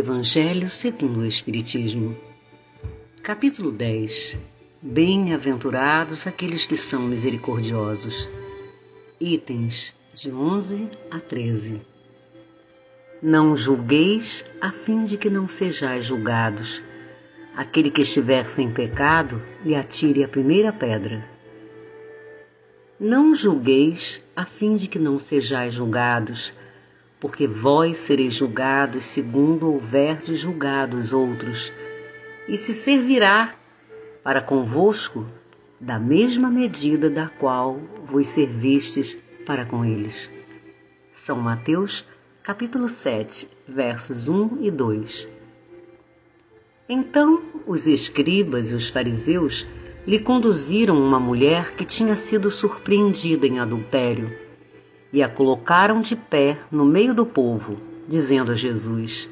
Evangelho segundo o Espiritismo. Capítulo 10. Bem-aventurados aqueles que são misericordiosos. Itens de 11 a 13. Não julgueis, a fim de que não sejais julgados. Aquele que estiver sem pecado, lhe atire a primeira pedra. Não julgueis, a fim de que não sejais julgados, porque vós sereis julgados segundo houverdes julgado os outros, e se servirá para convosco da mesma medida da qual vos servistes para com eles. São Mateus, capítulo 7, versos 1 e 2. Então os escribas e os fariseus lhe conduziram uma mulher que tinha sido surpreendida em adultério e a colocaram de pé no meio do povo, dizendo a Jesus: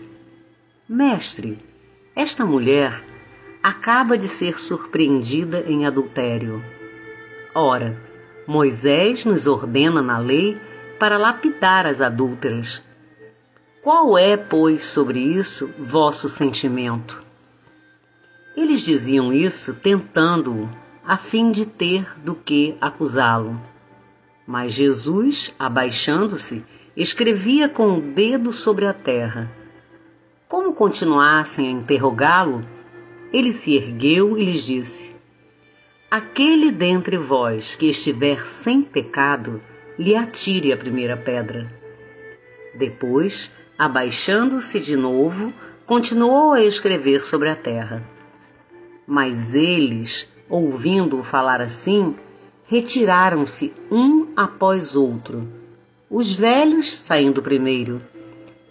Mestre, esta mulher acaba de ser surpreendida em adultério. Ora, Moisés nos ordena na lei para lapidar as adúlteras. Qual é, pois, sobre isso vosso sentimento? Eles diziam isso tentando-o, a fim de ter do que acusá-lo. Mas Jesus, abaixando-se, escrevia com o dedo sobre a terra. Como continuassem a interrogá-lo, ele se ergueu e lhes disse: Aquele dentre vós que estiver sem pecado, lhe atire a primeira pedra. Depois, abaixando-se de novo, continuou a escrever sobre a terra. Mas eles, ouvindo-o falar assim, retiraram-se um após outro, os velhos saindo primeiro.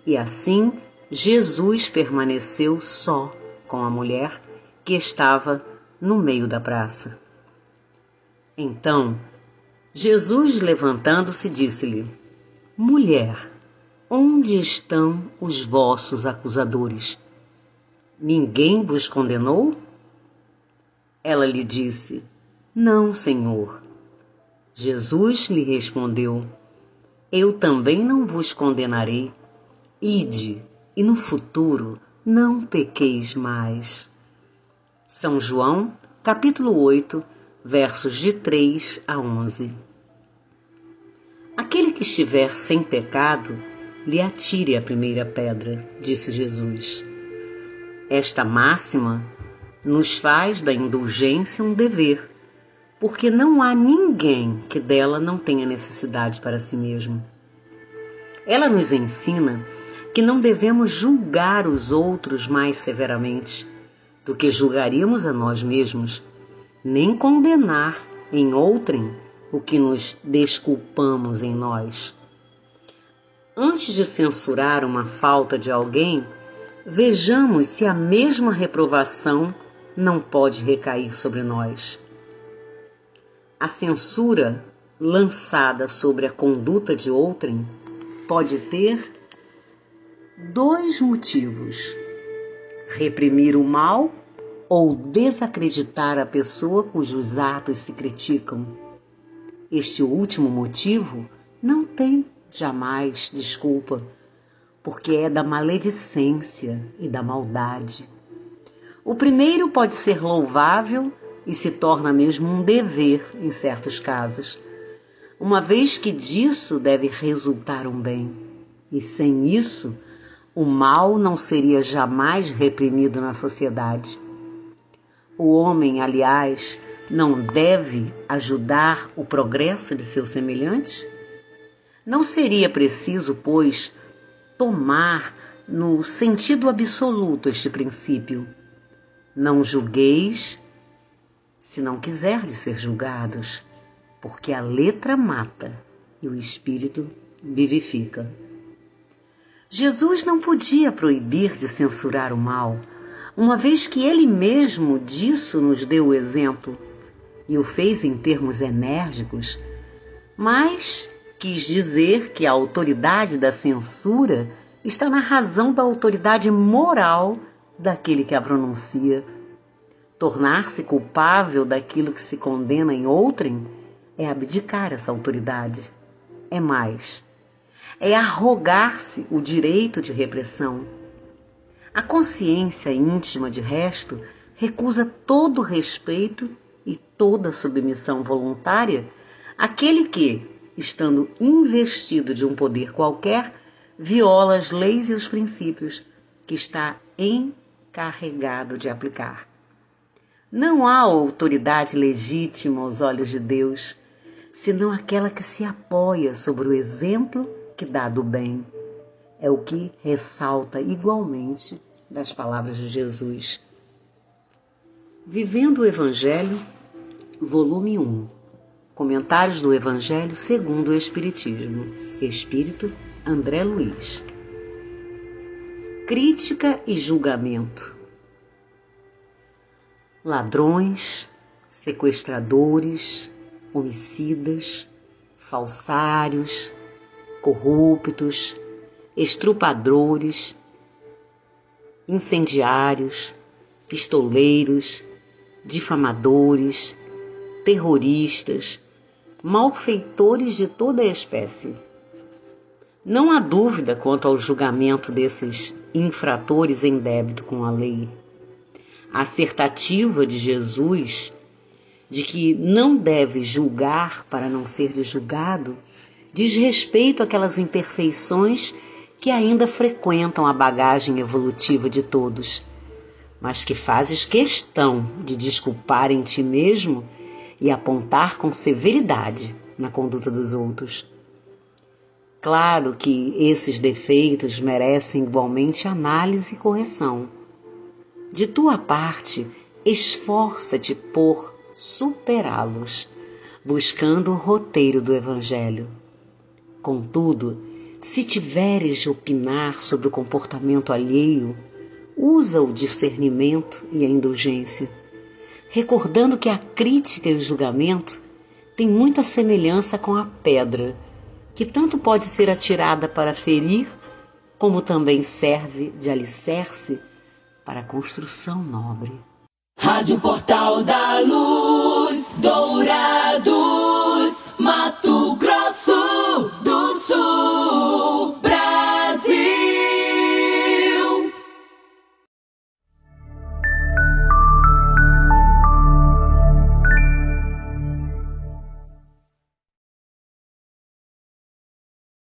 E assim Jesus permaneceu só com a mulher que estava no meio da praça. Então, Jesus, levantando-se, disse-lhe: Mulher, onde estão os vossos acusadores? Ninguém vos condenou? Ela lhe disse: Não, Senhor. Jesus lhe respondeu: Eu também não vos condenarei. Ide, e no futuro não pequeis mais. São João, capítulo 8, versos de 3 a 11. Aquele que estiver sem pecado, lhe atire a primeira pedra, disse Jesus. Esta máxima nos faz da indulgência um dever, porque não há ninguém que dela não tenha necessidade para si mesmo. Ela nos ensina que não devemos julgar os outros mais severamente do que julgaríamos a nós mesmos, nem condenar em outrem o que nos desculpamos em nós. Antes de censurar uma falta de alguém, vejamos se a mesma reprovação não pode recair sobre nós. A censura lançada sobre a conduta de outrem pode ter dois motivos: reprimir o mal ou desacreditar a pessoa cujos atos se criticam. Este último motivo não tem jamais desculpa, porque é da maledicência e da maldade. O primeiro pode ser louvável e se torna mesmo um dever em certos casos, uma vez que disso deve resultar um bem. E sem isso, o mal não seria jamais reprimido na sociedade. O homem, aliás, não deve ajudar o progresso de seu semelhante? Não seria preciso, pois, tomar no sentido absoluto este princípio: não julgueis se não quiserdes ser julgados, porque a letra mata e o espírito vivifica. Jesus não podia proibir de censurar o mal, uma vez que ele mesmo disso nos deu o exemplo, e o fez em termos enérgicos, mas quis dizer que a autoridade da censura está na razão da autoridade moral daquele que a pronuncia. Tornar-se culpável daquilo que se condena em outrem é abdicar essa autoridade. É mais, é arrogar-se o direito de repressão. A consciência íntima, de resto, recusa todo respeito e toda submissão voluntária àquele que, estando investido de um poder qualquer, viola as leis e os princípios que está encarregado de aplicar. Não há autoridade legítima aos olhos de Deus, senão aquela que se apoia sobre o exemplo que dá do bem. É o que ressalta igualmente das palavras de Jesus. Vivendo o Evangelho, volume 1. Comentários do Evangelho segundo o Espiritismo. Espírito André Luiz. Crítica e julgamento. Ladrões, sequestradores, homicidas, falsários, corruptos, estrupadores, incendiários, pistoleiros, difamadores, terroristas, malfeitores de toda a espécie. Não há dúvida quanto ao julgamento desses infratores em débito com a lei. A assertativa de Jesus de que não deve julgar para não ser julgado diz respeito àquelas imperfeições que ainda frequentam a bagagem evolutiva de todos, mas que fazes questão de desculpar em ti mesmo e apontar com severidade na conduta dos outros. Claro que esses defeitos merecem igualmente análise e correção. De tua parte, esforça-te por superá-los, buscando o roteiro do Evangelho. Contudo, se tiveres de opinar sobre o comportamento alheio, usa o discernimento e a indulgência, recordando que a crítica e o julgamento têm muita semelhança com a pedra, que tanto pode ser atirada para ferir, como também serve de alicerce para a construção nobre. Rádio Portal da Luz, Dourados, Mato